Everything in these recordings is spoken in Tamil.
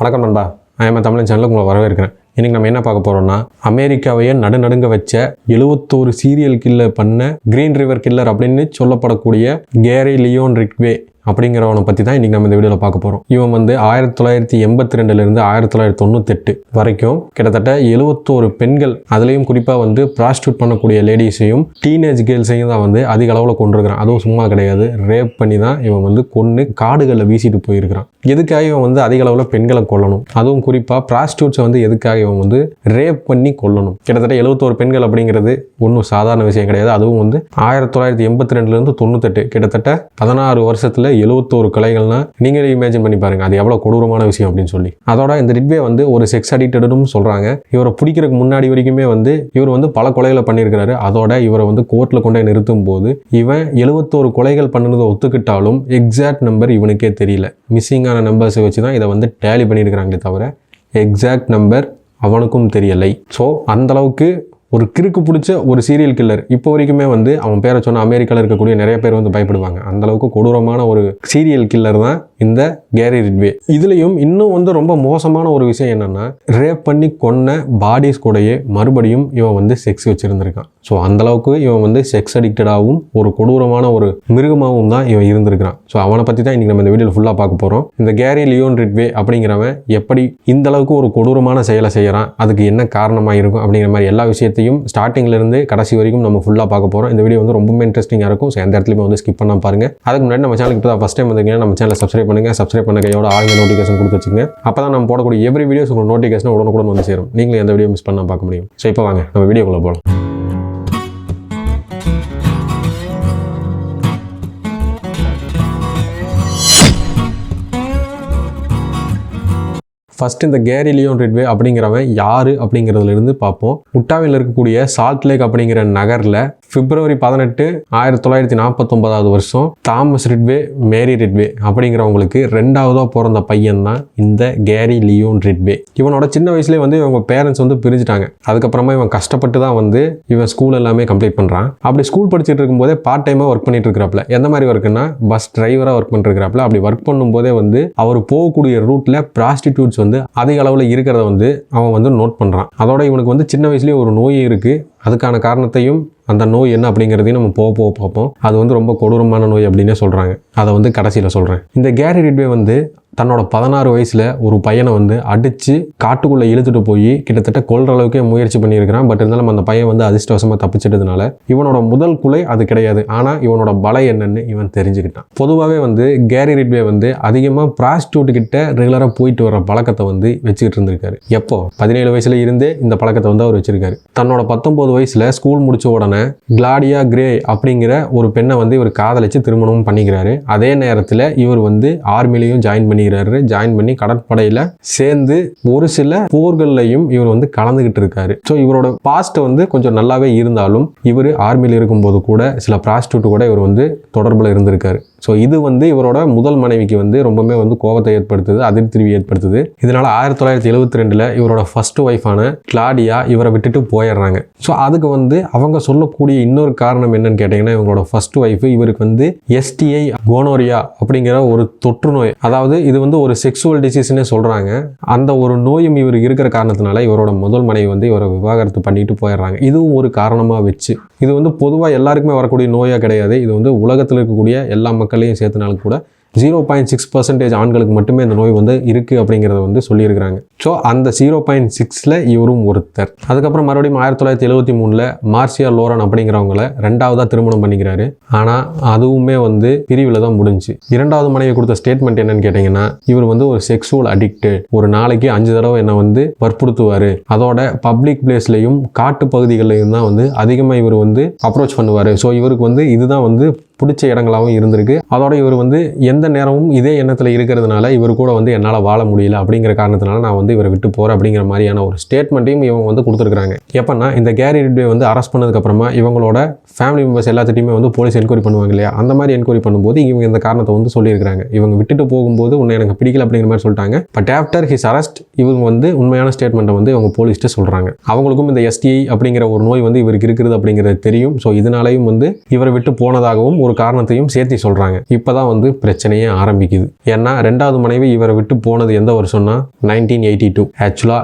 வணக்கம் நண்பா, நான் தமிழன் சேனலுக்கு உங்களை வரவேற்கிறேன். இன்றைக்கி நம்ம என்ன பார்க்க போகிறோம்னா, அமெரிக்காவையே நடுநடுங்க வச்ச 71 சீரியல் கில்லர் பண்ண கிரீன் ரிவர் கில்லர் அப்படின்னு சொல்லப்படக்கூடிய கேரி லியோன் ரிட்வே அப்படிங்கிறவனை பற்றி தான் இன்றைக்கி நம்ம இந்த வீடியோவில் பார்க்க போகிறோம். இவன் வந்து 1982 1998 வரைக்கும் கிட்டத்தட்ட 71 பெண்கள், அதுலேயும் குறிப்பாக வந்து ப்ராஸ்டியூட் பண்ணக்கூடிய லேடிஸையும் டீனேஜ் கேர்ள்ஸையும் தான் வந்து அதிக அளவில் கொண்டிருக்கிறான். அதுவும் சும்மா கிடையாது, ரேப் பண்ணி தான் இவன் வந்து கொன்று காடுகளில் வீசிட்டு போயிருக்கிறான். எதுக்காக இவன் வந்து அதிக அளவில் பெண்களை கொல்லணும், அதுவும் குறிப்பாக ப்ராஸ்டியூட்ஸை வந்து எதுக்காக இவன் வந்து ரேப் பண்ணி கொல்லணும்? கிட்டத்தட்ட 71 பெண்கள் அப்படிங்கிறது ஒன்றும் சாதாரண விஷயம் கிடையாது. அதுவும் வந்து 1982 98 கிட்டத்தட்ட 16 வருஷத்தில் 71 கொலைகள்னா நீங்களே இமேஜின் பண்ணி பாருங்க, அது எவ்வளவு கொடூரமான விஷயம் அப்படின்னு சொல்லி. அதோட இந்த ரிட்வே வந்து ஒரு செக்ஸ் அடிக்டடும் சொல்றாங்க. இவரை பிடிக்கிறதுக்கு முன்னாடி வரைக்குமே வந்து இவர் வந்து பல கொலைகளை பண்ணியிருக்கிறாரு. அதோட இவரை வந்து கோர்ட்ல கொண்டு நிறுத்தும் போது இவன் 71 கொலைகள் பண்ணதை ஒத்துக்கிட்டாலும் எக்ஸாக்ட் நம்பர் இவனுக்கே தெரியல. மிஸ்ஸிங்கான நம்பர்ஸை வச்சு தான் இதை வந்து டேலி பண்ணியிருக்கிறாங்களே தவிர எக்ஸாக்ட் நம்பர் அவனுக்கும் தெரியலை. ஸோ அந்த அளவுக்கு ஒரு கிறுக்கு பிடிச்ச ஒரு சீரியல் கில்லர். இப்போ வரைக்குமே வந்து அவன் பேரை சொன்ன அமெரிக்காவில் இருக்கக்கூடிய நிறைய பேர் வந்து பயப்படுவாங்க. அந்த அளவுக்கு கொடூரமான ஒரு சீரியல் கில்லர் தான் இந்த கேரி ரிட்வே. இதுலேயும் இன்னும் வந்து ரொம்ப மோசமான ஒரு விஷயம் என்னன்னா, ரேப் பண்ணி கொன்ன பாடிஸ் கூடயே மறுபடியும் இவன் வந்து செக்ஸ் வச்சிருந்திருக்கான். ஸோ அந்த அளவுக்கு இவன் வந்து செக்ஸ் அடிக்டடாகவும் ஒரு கொடூரமான ஒரு மிருகமாகவும் தான் இவன் இருந்திருக்கிறான். ஸோ அவனை பற்றி தான் இன்றைக்கி நம்ம இந்த வீடியோவில் ஃபுல்லாக பார்க்க போகிறோம். இந்த கேரி லியோன் ரிட்வே அப்படிங்கிறவன் எப்படி இந்த அளவுக்கு ஒரு கொடூரமான செயலை செய்கிறான், அதுக்கு என்ன காரணமாக இருக்கும் அப்படிங்கிற மாதிரி எல்லா விஷயத்தையும் ஸ்டார்டிங்லேருந்து கடைசி வரைக்கும் நம்ம ஃபுல்லாக பார்க்க போகிறோம். இந்த வீடியோ வந்து ரொம்பவே இன்ட்ரெஸ்டிங்காக இருக்கும். ஸோ எந்த இடத்துலையுமே வந்து ஸ்கிப் பண்ணாமல் பாருங்க. அதுக்கு முன்னாடி நம்ம சேனலுக்கு இப்போ தான் ஃபஸ்ட் டைம் வந்தீங்கன்னா நம்ம சேனலை சப்ஸ்கிரைப் பண்ணுங்கள். சப்ஸ்கிரைப் பண்ண கையோட ஆளுங்க நோட்டிஃபிகேஷன் கொடுத்து வச்சுங்க. அப்போ தான் நம்ம போடக்கூடிய எவ்ரி வீடியோஸ் உங்களுக்கு நோட்டிஃபிகேஷன் உடனுக்குடன் வந்து சேரும். நீங்களும் எந்த வீடியோ மிஸ் பண்ணால் பார்க்க முடியும். ஸோ இப்போ வாங்க நம்ம வீடியோக்குள்ளே போகலாம். ஃபர்ஸ்ட் இந்த கேரி லியோன் ரிட்வே அப்படிங்கிறவன் யாரு அப்படிங்கிறதுலேருந்து பார்ப்போம். உட்டாவில் இருக்கக்கூடிய சால்ட் லேக் அப்படிங்கிற நகரில் பிப்ரவரி 18 1949 வருஷம் தாமஸ் ரிட்வே மேரி ரிட்வே அப்படிங்கிறவங்களுக்கு ரெண்டாவதாக பிறந்த பையன் தான் இந்த கேரி லியோன் ரிட்வே. இவனோட சின்ன வயசுலேயே வந்து இவங்க பேரண்ட்ஸ் வந்து பிரிஞ்சுட்டாங்க. அதுக்கப்புறமா இவன் கஷ்டப்பட்டு தான் வந்து இவன் ஸ்கூல் எல்லாமே கம்ப்ளீட் பண்ணுறான். அப்படி ஸ்கூல் படிச்சுட்டு இருக்கும்போதே பார்ட் டைமாக ஒர்க் பண்ணிட்டு இருக்கிறாப்ல. எந்த மாதிரி ஒர்க்குன்னா பஸ் டிரைவராக ஒர்க் பண்ணிருக்கிறாப்ல. அப்படி ஒர்க் பண்ணும்போதே வந்து அவர் போகக்கூடிய ரூட்டில் ப்ராஸ்டிடியூட்ஸ் வந்து அதிக அளவில் இருக்கிறத வந்து அவன் வந்து நோட் பண்ணுறான். அதோட இவனுக்கு வந்து சின்ன வயசுலேயே ஒரு நோய் இருக்குது. அதுக்கான காரணத்தையும் அந்த நோய் என்ன அப்படிங்கிறதையும் நம்ம போக பார்ப்போம். அது வந்து ரொம்ப கொடூரமான நோய் அப்படின்னே சொல்கிறாங்க. அதை வந்து கடைசியில் சொல்கிறேன். இந்த கேரி ரிட்வே வந்து தன்னோட 16 வயசில் ஒரு பையனை வந்து அடித்து காட்டுக்குள்ளே இழுத்துட்டு போய் கிட்டத்தட்ட கொல்ற அளவுக்கே முயற்சி பண்ணியிருக்கிறான். பட் இருந்தாலும் அந்த பையன் வந்து அதிர்ஷ்டவசமாக தப்பிச்சிட்டதுனால இவனோட முதல் கொலை அது கிடையாது. ஆனால் இவனோட பலம் என்னன்னு இவன் தெரிஞ்சுக்கிட்டான். பொதுவாகவே வந்து கேரி ரிட்வே வந்து அதிகமாக ப்ராஸ்டியூட் கிட்ட ரெகுலராக போயிட்டு வர பழக்கத்தை வந்து வச்சுக்கிட்டு இருந்திருக்காரு. எப்போ 17 வயசுல இருந்தே இந்த பழக்கத்தை வந்து அவர் வச்சிருக்காரு. தன்னோட 19 வயசில் ஸ்கூல் முடிச்ச உடனே கிளாடியா கிரே அப்படிங்கிற ஒரு பெண்ணை வந்து இவர் காதலிச்சு திருமணமும் பண்ணிக்கிறாரு. அதே நேரத்தில் இவர் வந்து ஆர்மிலையும் ஜாயின் பண்ணி கடற்படையில் சேர்ந்து ஒரு சில போர்கள்லையும் இவர் வந்து கலந்துகிட்டு இருக்காரு. ஸோ இவரோட பாஸ்ட் வந்து கொஞ்சம் நல்லாவே இருந்தாலும் இவர் ஆர்மியில் இருக்கும்போது கூட சில ப்ராஸ்டியூட் கூட இவர் வந்து தொடர்பில் இருந்திருக்காரு. ஸோ இது வந்து இவரோட முதல் மனைவிக்கு வந்து ரொம்பவே வந்து கோபத்தை ஏற்படுத்துது, அதிர்ச்சி ஏற்படுத்துது. இதனால 1972 இவரோட ஃபர்ஸ்ட் ஒய்ஃபான கிளாடியா இவரை விட்டுட்டு போயிடுறாங்க. ஸோ அதுக்கு வந்து அவங்க சொல்லக்கூடிய இன்னொரு காரணம் என்னன்னு கேட்டிங்கன்னா, இவங்களோட ஃபர்ஸ்ட் ஒய்ஃப் இவருக்கு வந்து STI கோனோரியா அப்படிங்கிற ஒரு தொற்று நோய், அதாவது இது வந்து ஒரு செக்ஸுவல் டிசீஸ்னே சொல்கிறாங்க. அந்த ஒரு நோயும் இவர் இருக்கிற காரணத்தினால இவரோட முதல் மனைவி வந்து இவரை விவாகரத்து பண்ணிட்டு போயிடுறாங்க. இதுவும் ஒரு காரணமாக வச்சு இது வந்து பொதுவாக எல்லாருக்குமே வரக்கூடிய நோயாக கிடையாது. இது வந்து உலகத்தில் இருக்கக்கூடிய எல்லா மக்களையும் சேர்த்துனாலும் கூட 0.6% ஆண்களுக்கு மட்டுமே இந்த நோய் வந்து இருக்குது அப்படிங்கிறத வந்து சொல்லியிருக்கிறாங்க. ஸோ அந்த 0.6ல் இவரும் ஒருத்தர். அதுக்கப்புறம் மறுபடியும் 1973 மார்சியா லோரன் அப்படிங்கிறவங்கள ரெண்டாவதாக திருமணம் பண்ணிக்கிறாரு. ஆனால் அதுவுமே வந்து பிரிவில் தான் முடிஞ்சு. இரண்டாவது மனைவி கொடுத்த ஸ்டேட்மெண்ட் என்னன்னு கேட்டிங்கன்னா, இவர் வந்து ஒரு செக்ஸுவல் அடிக்ட், ஒரு நாளைக்கு 5 தடவை என்னை வந்து வற்புறுத்துவார். அதோட பப்ளிக் பிளேஸ்லையும் காட்டு பகுதிகளையும் தான் வந்து அதிகமாக இவர் வந்து அப்ரோச் பண்ணுவார். ஸோ இவருக்கு வந்து இதுதான் வந்து பிடிச்ச இடங்களாகவும் இருந்திருக்கு. அதோட இவர் வந்து எந்த நேரமும் இதே எண்ணத்தில் இருக்கிறதுனால இவர் கூட வந்து என்னால் வாழ முடியல அப்படிங்கிற காரணத்தினால நான் வந்து வந்து இவரை விட்டு போற அப்படிங்கிற மாதிரியான ஒரு ஸ்டேட்மெண்ட்டையும் இவங்க வந்து கொடுத்துருக்காங்க. எப்பன்னா இந்த கேரி ரிட்வே வந்து அரெஸ்ட் பண்ணதுக்கு அப்புறமா இவங்களோட ஃபேமிலி மெம்பர்ஸ் எல்லாத்தையுமே வந்து போலீஸ் என்கொயரி பண்ணுவாங்க இல்லையா, அந்த மாதிரி என்கொயரி பண்ணும்போது இவங்க இந்த காரணத்தை வந்து சொல்லியிருக்காங்க. இவங்க விட்டுட்டு போகும்போது உன்னை எனக்கு பிடிக்கல அப்படிங்கிற மாதிரி சொல்லிட்டாங்க. பட் ஆஃப்டர் ஹிஸ் அரெஸ்ட் இவங்க வந்து உண்மையான ஸ்டேட்மெண்ட்டை வந்து இவங்க போலீஸ்ட்டு சொல்றாங்க. அவங்களுக்கும் இந்த STI அப்படிங்கிற ஒரு நோய் வந்து இவருக்கு இருக்கிறது அப்படிங்கிறது தெரியும். ஸோ இதனாலையும் வந்து இவரை விட்டு போனதாகவும் ஒரு காரணத்தையும் சேர்த்து சொல்றாங்க. இப்பதான் வந்து பிரச்சனையே ஆரம்பிக்குது. ஏன்னா ரெண்டாவது மனைவி இவரை விட்டு போனது எந்த வருஷம்னா 1982. ஆக்சுவலா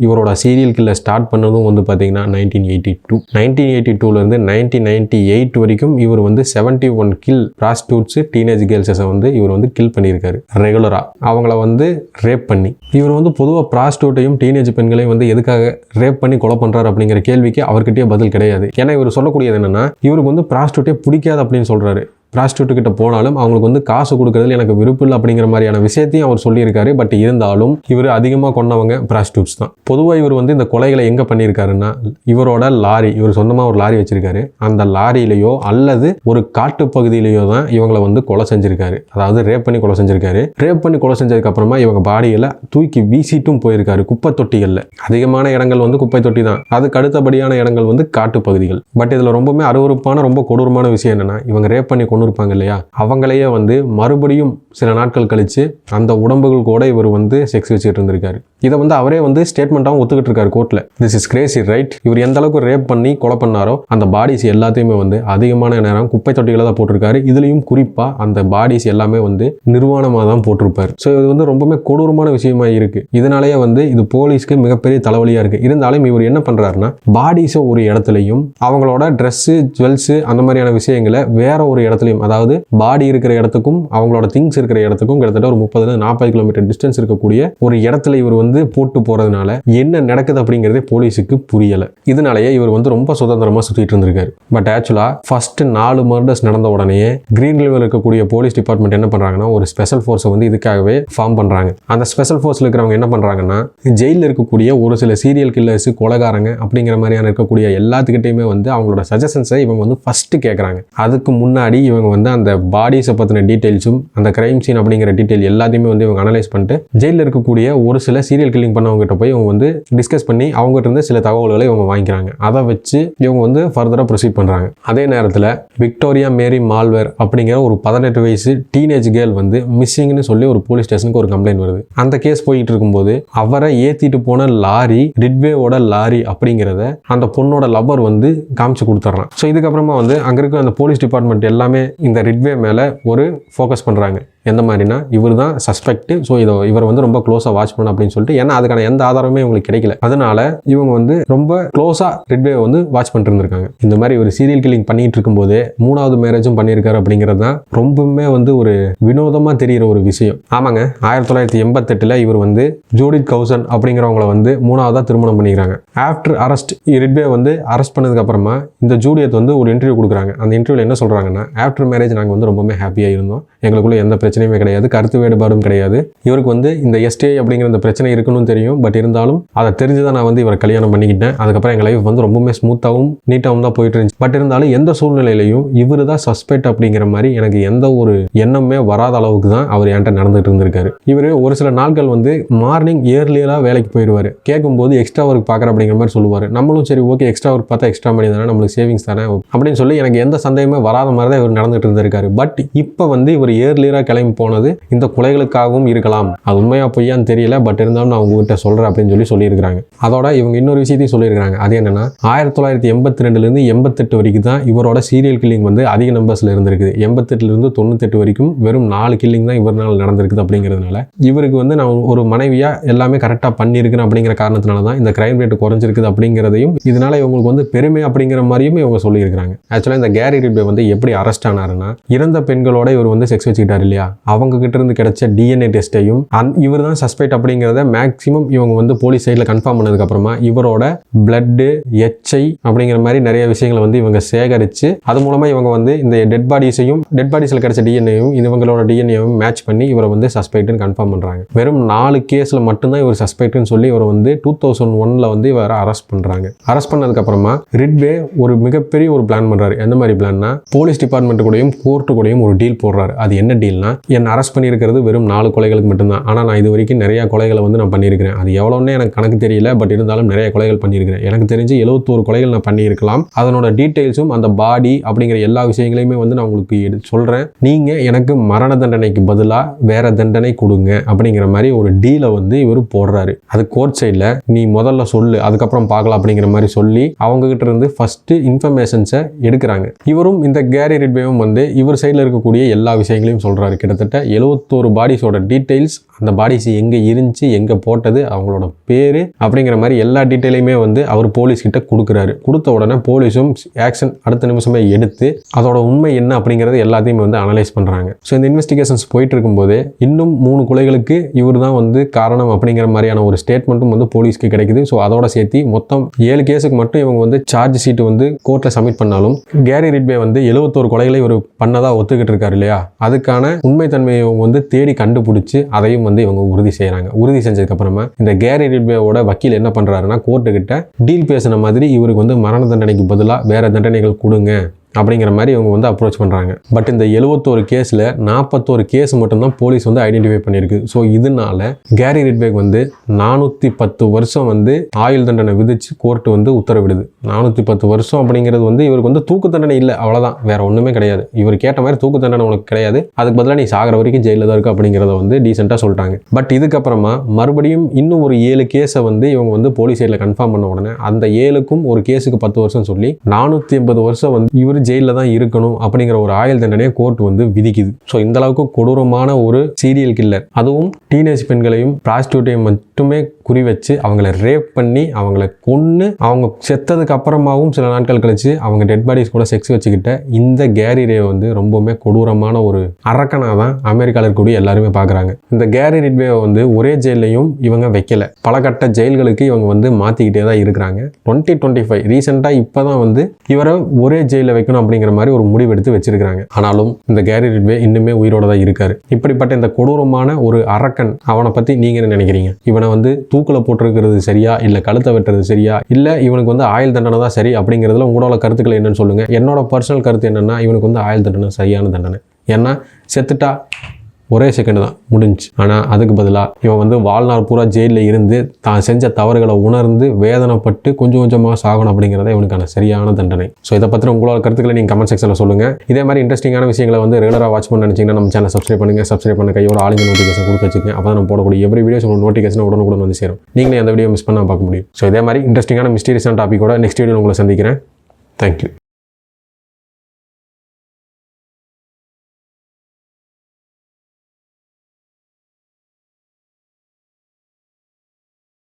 இவரோட சீரியல் கில்லர் ஸ்டார்ட் பண்ணதும் வந்து பார்த்தீங்கன்னா 1982. 1982ல இருந்து 1998 வரைக்கும் இவர் வந்து 71 கில் ப்ராஸ்டியூட்ஸ் டீனேஜ் கேர்ள்ஸை வந்து இவர் வந்து கில் பண்ணியிருக்காரு ரெகுலரா, அவங்கள வந்து ரேப் பண்ணி. இவர் வந்து பொதுவாக ப்ராஸ்டியூட்டையும் டீனேஜ் பெண்களையும் வந்து எதுக்காக ரேப் பண்ணி கொலை பண்றாரு அப்படிங்கிற கேள்விக்கு அவர்கிட்டயே பதில் கிடையாது. ஏன்னா இவர் சொல்லக்கூடியது என்னன்னா இவருக்கு வந்து ப்ராஸ்டியூட்டே பிடிக்காது அப்படின்னு சொல்றாரு. ப்ராஸ்டியூட் கிட்ட போனாலும் அவங்களுக்கு வந்து காசு கொடுக்கறதுல எனக்கு விருப்பம் இல்லை அப்படிங்கிற மாதிரியான விஷயத்தையும் அவர் சொல்லியிருக்காரு. பட் இருந்தாலும் இவர் அதிகமாக கொண்டவங்க ப்ராஸ்டியூட்ஸ் தான். பொதுவாக இவர் வந்து இந்த கொலைகளை எங்கே பண்ணியிருக்காருன்னா இவரோட லாரி, இவர் சொந்தமாக ஒரு லாரி வச்சிருக்காரு, அந்த லாரியிலையோ அல்லது ஒரு காட்டு பகுதியிலையோ தான் இவங்களை வந்து கொலை செஞ்சிருக்காரு. அதாவது ரேப் பண்ணி கொலை செஞ்சிருக்காரு. ரேப் பண்ணி கொலை செஞ்சதுக்கு அப்புறமா இவங்க பாடிகளை தூக்கி வீசிட்டும் போயிருக்காரு குப்பை தொட்டிகளில். அதிகமான இடங்கள் வந்து குப்பை தொட்டி தான், அதுக்கு அடுத்தபடியான இடங்கள் வந்து காட்டு பகுதிகள். பட் இதில் ரொம்பவுமே அருவருப்பான ரொம்ப கொடூரமான விஷயம் என்னன்னா இவங்க ரேப் பண்ணி இருப்பாங்க இல்லையா, அவங்களையே வந்து மறுபடியும் சில நாட்கள் கழிச்சு அந்த உடம்புகள் கூட இவர் வந்து செக்ஸ் வச்சுட்டு இருந்திருக்காரு. இதை வந்து அவரே வந்து ஸ்டேட்மெண்ட்டாகவும் ஒத்துக்கிட்டு இருக்காரு கோர்ட்ல. This is Crazy right. இவர் எந்த அளவுக்கு ரேப் பண்ணி கொலை பண்ணாரோ அந்த பாடிஸ் எல்லாத்தையுமே வந்து அதிகமான நேரம் குப்பை தொட்டிகளை தான் போட்டிருக்காரு. இதுலயும் குறிப்பா அந்த பாடிஸ் எல்லாமே வந்து நிர்வாணமாக தான் போட்டிருப்பாரு. ஸோ இது வந்து ரொம்பவே கொடூரமான விஷயமா இருக்கு. இதனாலேயே வந்து இது போலீஸ்க்கு மிகப்பெரிய தலைவலியா இருக்கு. இருந்தாலும் இவர் என்ன பண்றாருன்னா பாடிஸை ஒரு இடத்துலையும் அவங்களோட ட்ரெஸ்ஸு ஜுவல்ஸு அந்த மாதிரியான விஷயங்களை வேற ஒரு இடத்துலையும், அதாவது பாடி இருக்கிற இடத்துக்கும் அவங்களோட திங்ஸ் இருக்கிற இடத்துக்கும் கிட்டத்தட்ட ஒரு 30-40 கிலோமீட்டர் டிஸ்டன்ஸ் இருக்கக்கூடிய ஒரு இடத்துல இவர் வந்து போட்டு போறதுனால என்ன நடக்குது அப்படிங்கிறதே போலீஸுக்கு புரியல. இதனாலேயே இவர் வந்து ரொம்ப சுதந்திரமா சுத்திட்டு இருந்திருக்காரு. பட் ஆக்சுவலா ஃபர்ஸ்ட் 4 மர்டர்ஸ் நடந்த உடனே கிரீன் ரிவர்ல இருக்கக்கூடிய போலீஸ் டிபார்ட்மெண்ட் என்ன பண்றாங்கன்னா ஒரு ஸ்பெஷல் ஃபோர்ஸை வந்து இதுக்காகவே ஃபார்ம் பண்றாங்க. அந்த ஸ்பெஷல் ஃபோர்ஸ்ல இருக்கிறவங்க என்ன பண்றாங்கன்னா ஜெயிலில் இருக்கக்கூடிய ஒரு சில சீரியல் கில்லர்ஸ், கொலைகாரங்க அப்படிங்கிற மாதிரியான இருக்கக்கூடிய எல்லாத்துக்கிட்டையுமே வந்து அவங்களோட சஜஷன்ஸை இவங்க வந்து ஃபர்ஸ்ட் கேட்கறாங்க. அதுக்கு முன்னாடி இவங்க வந்து அந்த பாடிஸை பற்றின டீட்டெயில்ஸும் அந்த கிரைம் சீன் அப்படிங்கிற டீட்டெயில் எல்லாத்தையுமே வந்து இவங்க அனலைஸ் பண்ணிட்டு ஜெயிலில் இருக்கக்கூடிய ஒரு சில சீரியல் கில்லிங் பண்ணவங்ககிட்ட போய் இவங்க வந்து டிஸ்கஸ் பண்ணி அவங்ககிட்ட இருந்து சில தகவல்களை இவங்க வாங்கிக்கிறாங்க. அதை வச்சு இவங்க வந்து ஃபர்தராக ப்ரொசீட் பண்ணுறாங்க. அதே நேரத்தில் விக்டோரியா மேரி மால்வேர் அப்படிங்கிற ஒரு 18 வயசு டீனேஜ் கேர்ள் வந்து மிஸ்ஸிங்னு சொல்லி ஒரு போலீஸ் ஸ்டேஷனுக்கு ஒரு கம்ப்ளைண்ட் வருது. அந்த கேஸ் போயிட்டு இருக்கும்போது அவரை ஏற்றிட்டு போன லாரி ரிட்வேவோட லாரி அப்படிங்கிறத அந்த பொண்ணோட லவர் வந்து காமிச்சு கொடுத்துட்றான். ஸோ இதுக்கப்புறமா வந்து அங்கே இருக்க அந்த போலீஸ் டிபார்ட்மெண்ட் எல்லாமே இந்த ரிட்வே மேலே ஒரு ஃபோக்கஸ் பண்ணுறாங்க. எந்த மாதிரினா இவர் தான் சஸ்பெக்ட். ஸோ இவர் வந்து ரொம்ப க்ளோஸாக வாட்ச் பண்ணணும் அப்படின்னு சொல்லிட்டு, ஏன்னா அதுக்கான எந்த ஆதாரமே இவங்களுக்கு கிடைக்கல. அதனால இவங்க வந்து ரொம்ப க்ளோஸாக ரிட்வே வந்து வாட்ச் பண்ணிட்டு இருந்திருக்காங்க. இந்த மாதிரி ஒரு சீரியல் கில்லிங் பண்ணிட்டு இருக்கும்போதே 3வது மேரேஜும் பண்ணியிருக்காரு அப்படிங்கிறது தான் ரொம்பவுமே வந்து ஒரு வினோதமாக தெரிகிற ஒரு விஷயம். ஆமாங்க, 1988 இவர் வந்து ஜூடித் கவுசன் அப்படிங்கிறவங்களை வந்து 3வதா திருமணம் பண்ணிக்கிறாங்க. ஆஃப்டர் அரெஸ்ட் ரிட்வே வந்து அரெஸ்ட் பண்ணதுக்கு அப்புறமா இந்த ஜூடியத் வந்து ஒரு இன்டர்வியூ கொடுக்குறாங்க. அந்த இன்டர்வியூல என்ன சொல்றாங்கன்னா ஆஃப்டர் மேரேஜ் நாங்கள் வந்து ரொம்பவே ஹாப்பியாக இருந்தோம், எங்களுக்குள்ள எந்த பிரச்சனையுமே கிடையாது, கருத்து வேறுபாடும் கிடையாது. இவருக்கு வந்து இந்த STI அப்படிங்கிற இந்த பிரச்சனை இருக்கணும்னு தெரியும். பட் இருந்தாலும் அதை தெரிஞ்சுதான் நான் வந்து இவரை கல்யாணம் பண்ணிக்கிட்டேன். அதுக்கப்புறம் எங்கள் லைஃப் வந்து ரொம்பவே ஸ்மூத்தாகவும் நீட்டாகவும் தான் போயிட்டு இருந்துச்சு. பட் இருந்தாலும் எந்த சூழ்நிலையிலையும் இவர் தான் சஸ்பெக்ட் அப்படிங்கிற மாதிரி எனக்கு எந்த ஒரு எண்ணமே வராத அளவுக்கு தான் அவர் என்கிட்ட நடந்துட்டு இருந்திருக்காரு. இவர் ஒரு சில நாட்கள் வந்து மார்னிங் ஏர்லியராக வேலைக்கு போயிடுவார். கேட்கும்போது எக்ஸ்ட்ரா ஒர்க் பார்க்குற அப்படிங்கிற மாதிரி சொல்லுவார். நம்மளும் சரி ஓகே, எக்ஸ்ட்ரா ஒர்க் பார்த்தா எக்ஸ்ட்ரா மணி தானே, நம்மளுக்கு சேவிங்ஸ் தானே அப்படின்னு சொல்லி எனக்கு எந்த சந்தேகமே வராத மாதிரி தான் இவர் நடந்துட்டு இருந்திருக்காரு. பட் இப்போ வந்து இவர் ஏர்லியராக கிளம்பி போனது இந்த கொலைகளுக்காகவும் இருக்கலாம். அது உண்மையா பொய்யான்னு தெரியல. பட் இருந்தாலும் நான் உங்ககிட்ட சொல்றேன் அப்படின்னு சொல்லியிருக்காங்க. அதோட இவங்க இன்னொரு விஷயத்தையும் சொல்லியிருக்காங்க. அது என்னன்னா 1982 88 வரைக்கும் தான் இவரோட சீரியல் கில்லிங் வந்து அதிக நம்பர்ஸ்ல இருந்திருக்குது. 88 98 வரைக்கும் வெறும் 4 கில்லிங் தான் இவரால் நடந்திருக்குது. அப்படிங்கிறதுனால இவருக்கு வந்து நான் ஒரு மனைவியா எல்லாமே கரெக்டா பண்ணியிருக்கிறேன் அப்படிங்கிற காரணத்தினால தான் இந்த கிரைம் ரேட் குறைஞ்சிருக்குது அப்படிங்கிறதையும், இதனால இவங்களுக்கு வந்து பெருமை அப்படிங்கிற மாதிரியும் இவங்க சொல்லியிருக்காங்க. ஆக்சுவலா இந்த கேரி ரிட்வே வந்து எப்படி அரெஸ்ட் ஆனாருன்னா, இறந்த பெண்களோட இவர் வந்து செக்ஸ் வச்சுக்கிட்டாரு இல்லையா, அவங்க கிட்ட இருந்து கிடைச்ச DNA டெஸ்ட்டையும் இவர் தான் சஸ்பெக்ட் அப்படிங்கிறத மேக்ஸிமம் இவங்க வந்து போலீஸ் சைடில் கன்ஃபார்ம் பண்ணதுக்கு அப்புறமா இவரோட பிளட்டு, HI அப்படிங்கிற மாதிரி நிறைய விஷயங்களை வந்து இவங்க சேகரித்து அது மூலமா இவங்க வந்து இந்த டெட் பாடிஸில் கிடைச்ச DNAயும் இவங்களோட DNAவும் மேட்ச் பண்ணி இவரை வந்து சஸ்பெக்ட்னு கன்ஃபார்ம் பண்ணுறாங்க. வெறும் 4 கேஸில் மட்டும்தான் இவர் சஸ்பெக்ட்னு சொல்லி இவரை வந்து 2001 வந்து இவரை அரெஸ்ட் பண்ணுறாங்க. அரெஸ்ட் பண்ணதுக்கு அப்புறமா ரிட்வே ஒரு மிகப்பெரிய ஒரு பிளான் பண்ணுறாரு. எந்த மாதிரி பிளான்னா, போலீஸ் டிபார்ட்மெண்ட் கூடயும் கோர்ட்டு கூடயும் ஒரு டீல் போடுறாரு. அது என்ன டீல்னா, என்னை அரெஸ்ட் பண்ணியிருக்கிறது வெறும் 4 கொலைகளுக்கு மட்டும்தான். ஆனால் நான் இது வரைக்கும் நிறைய கொலைகளை வந்து நான் பண்ணியிருக்கிறேன். அது எவ்வளோன்னே எனக்கு கணக்கு தெரியல. பட் இருந்தாலும் நிறைய கொலைகள் பண்ணியிருக்கிறேன். எனக்கு தெரிஞ்சு 71 கொலைகள் நான் பண்ணியிருக்கலாம். அதனோட டீட்டெயில்ஸும் அந்த பாடி அப்படிங்கிற எல்லா விஷயங்களையுமே வந்து நான் உங்களுக்கு சொல்கிறேன். நீங்கள் எனக்கு மரண தண்டனைக்கு பதிலாக வேற தண்டனை கொடுங்க அப்படிங்கிற மாதிரி ஒரு டீலை வந்து இவர் போடுறாரு. அது கோர்ட் சைடில் நீ முதல்ல சொல்லு, அதுக்கப்புறம் பார்க்கலாம் அப்படிங்கிற மாதிரி சொல்லி அவங்க கிட்ட இருந்து ஃபர்ஸ்ட் இன்ஃபர்மேஷன்ஸை எடுக்கிறாங்க. இவரும் இந்த கேரி ரிட்வேவும் வந்து இவர் சைடில் இருக்கக்கூடிய எல்லா விஷயங்களையும் சொல்கிறாரு. கிட்டத்தட்ட 71 பாடிஸோட டீட்டெயில்ஸ், அந்த பாடிஸ் எங்கே இருந்துச்சு, எங்கே போட்டது, அவங்களோட பேர் அப்படிங்கிற மாதிரி எல்லா டீட்டெயிலையுமே வந்து அவர் போலீஸ் கிட்ட கொடுக்குறாரு. கொடுத்த உடனே போலீஸும் ஆக்ஷன் அடுத்த நிமிஷமே எடுத்து அதோட உண்மை என்ன அப்படிங்கிறது எல்லாத்தையுமே வந்து அனலைஸ் பண்ணுறாங்க. ஸோ இந்த இன்வெஸ்டிகேஷன்ஸ் போயிட்டு இருக்கும்போது இன்னும் 3 கொலைகளுக்கு இவர் தான் வந்து காரணம் அப்படிங்கிற மாதிரியான ஒரு ஸ்டேட்மெண்ட்டும் வந்து போலீஸ்க்கு கிடைக்குது. ஸோ அதோட சேர்த்து மொத்தம் 7 கேஸுக்கு மட்டும் இவங்க வந்து சார்ஜ் ஷீட் வந்து கோர்ட்டில் சப்மிட் பண்ணாலும் கேரி ரிட்வே வந்து 71 கொலைகளை இவர் பண்ணதா ஒத்துக்கிட்டு இருக்காரு இல்லையா, அதுக்கான உண்மைத்தன்மையை இவங்க வந்து தேடி கண்டுபிடிச்சு அதையும் வந்து இவங்க உறுதி செய்கிறாங்க. உறுதி செஞ்சதுக்கு அப்புறமா இந்த கேரி ரிட்வேவோட வக்கீல் என்ன பண்ணுறாருன்னா கோர்ட்டுக்கிட்ட டீல் பேசின மாதிரி இவருக்கு வந்து மரண தண்டனைக்கு பதிலாக வேற தண்டனைகள் கொடுங்க அப்படிங்கிற மாதிரி இவங்க வந்து அப்ரோச் பண்ணுறாங்க. பட் இந்த 71 கேஸில் 41 கேஸ் மட்டும்தான் போலீஸ் வந்து ஐடென்டிஃபை பண்ணியிருக்கு. ஸோ இதனால கேரி ரிட்வேக்கு வந்து 410 வருஷம் வந்து ஆயுள் தண்டனை விதிச்சு கோர்ட் வந்து உத்தரவிடுது. 410 வருஷம் அப்படிங்கிறது வந்து இவருக்கு வந்து தூக்கு தண்டனை இல்லை, அவ்வளோதான், வேற ஒன்றுமே கிடையாது. இவர் கேட்ட மாதிரி தூக்கு தண்டனை உனக்கு கிடையாது, அதுக்கு பதிலாக நீ சாகிற வரைக்கும் ஜெயிலில் தான் இருக்கு அப்படிங்கிறத வந்து டீசெண்டாக சொல்லிட்டாங்க. பட் இதுக்கப்புறமா மறுபடியும் இன்னும் ஒரு 7 கேஸை வந்து இவங்க வந்து போலீஸ் சைடில் கன்ஃபார்ம் பண்ண உடனே அந்த 7க்கும் ஒரு கேஸுக்கு 10 வருஷம் சொல்லி 480 வருஷம் வந்து இவர் ஜெயிலில் தான் இருக்கணும் அப்படிங்கிற ஒரு ஆயுள் தண்டனையை கோர்ட் வந்து விதிக்குது. ஸோ இந்த அளவுக்கு கொடூரமான ஒரு சீரியல் கில்லர், அதுவும் டீனேஜ் பெண்களையும் ப்ராஸ்டியூட்டையும் மட்டுமே குறி வச்சு அவங்கள ரேப் பண்ணி அவங்கள கொன்று அவங்க செத்ததுக்கு அப்புறமாவும் சில நாட்கள் கழிச்சு அவங்க டெட் பாடிஸ் கூட செக்ஸ் வச்சுக்கிட்ட இந்த கேரி ரே வந்து ரொம்பவுமே கொடூரமான ஒரு அரக்கனாக தான் அமெரிக்காவில் இருக்கக்கூடிய எல்லாருமே பார்க்குறாங்க. இந்த கேரி ரிட்வேவை வந்து ஒரே ஜெயிலையும் இவங்க வைக்கல, பல கட்ட ஜெயில்களுக்கு இவங்க வந்து மாற்றிக்கிட்டே தான் இருக்கிறாங்க. 2025 ரீசெண்டாக இப்போ தான் வந்து இவரை ஒரே ஜெயிலில் வைக்கணும் அப்படிங்கிற மாதிரி ஒரு முடிவு எடுத்து வச்சிருக்காங்க. ஆனாலும் இந்த கேரி ரிட்வே இன்னுமே உயிரோட தான் இருக்காரு. இப்படிப்பட்ட இந்த கொடூரமான ஒரு அரக்கன், அவனை பற்றி நீங்க என்ன நினைக்கிறீங்க? இவனை வந்து தூக்கில் போட்டிருக்கிறது சரியா, இல்லை கழுத்தை வெட்டுறது சரியா, இல்லை இவனுக்கு வந்து ஆயுள் தண்டனை தான் சரி அப்படிங்கிறதுல உங்களோட கருத்துக்கள் என்னன்னு சொல்லுங்க. என்னோட பர்சனல் கருத்து என்னன்னா இவனுக்கு வந்து ஆயுள் தண்டனை சரியான தண்டனை. ஏன்னா செத்துட்டா ஒரே செகண்ட் தான் முடிஞ்சு. ஆனால் அதுக்கு பதிலாக இவன் வந்து வாழ்நாள் பூரா ஜெயிலில் இருந்து தான் செஞ்ச தவறுகளை உணர்ந்து வேதனைப்பட்டு கொஞ்சம் கொஞ்சமாக சாகணும் அப்படிங்கிறத இவனுக்கான சரியான தண்டனை. ஸோ இதை பற்றி உங்களோட கருத்துக்களை நீங்கள் கமெண்ட் செக்ஷனில் சொல்லுங்கள். இதே மாதிரி இன்ட்ரெஸ்டிங்கான விஷயங்களை வந்து ரெகுலராக வாட்ச் பண்ண நினச்சிங்கன்னா நம்ம சேனல் சப்ஸ்கிரைப் பண்ணுங்கள். சப்ஸ்கிரைப் பண்ண கையோட ஆளுங்க நோட்டிஃபிகேஷன் கொடுத்து வச்சுக்கோங்க. அப்போ தான் நம்ம போடக்கூடிய எவ்ரி வீடியோஸ் உங்களுக்கு நோட்டிஃபிகேஷன் உடனுக்குடன் வந்து சேரும். நீங்களே அந்த வீடியோ மிஸ் பண்ணால் பார்க்க முடியும். ஸோ இதே மாதிரி இன்ட்ரெஸ்டிங்கான மிஸ்டீரியஸான டாப்பிக்கோட நெக்ஸ்ட் வீடியோ உங்களை சந்திக்கிறேன். தேங்க்யூ.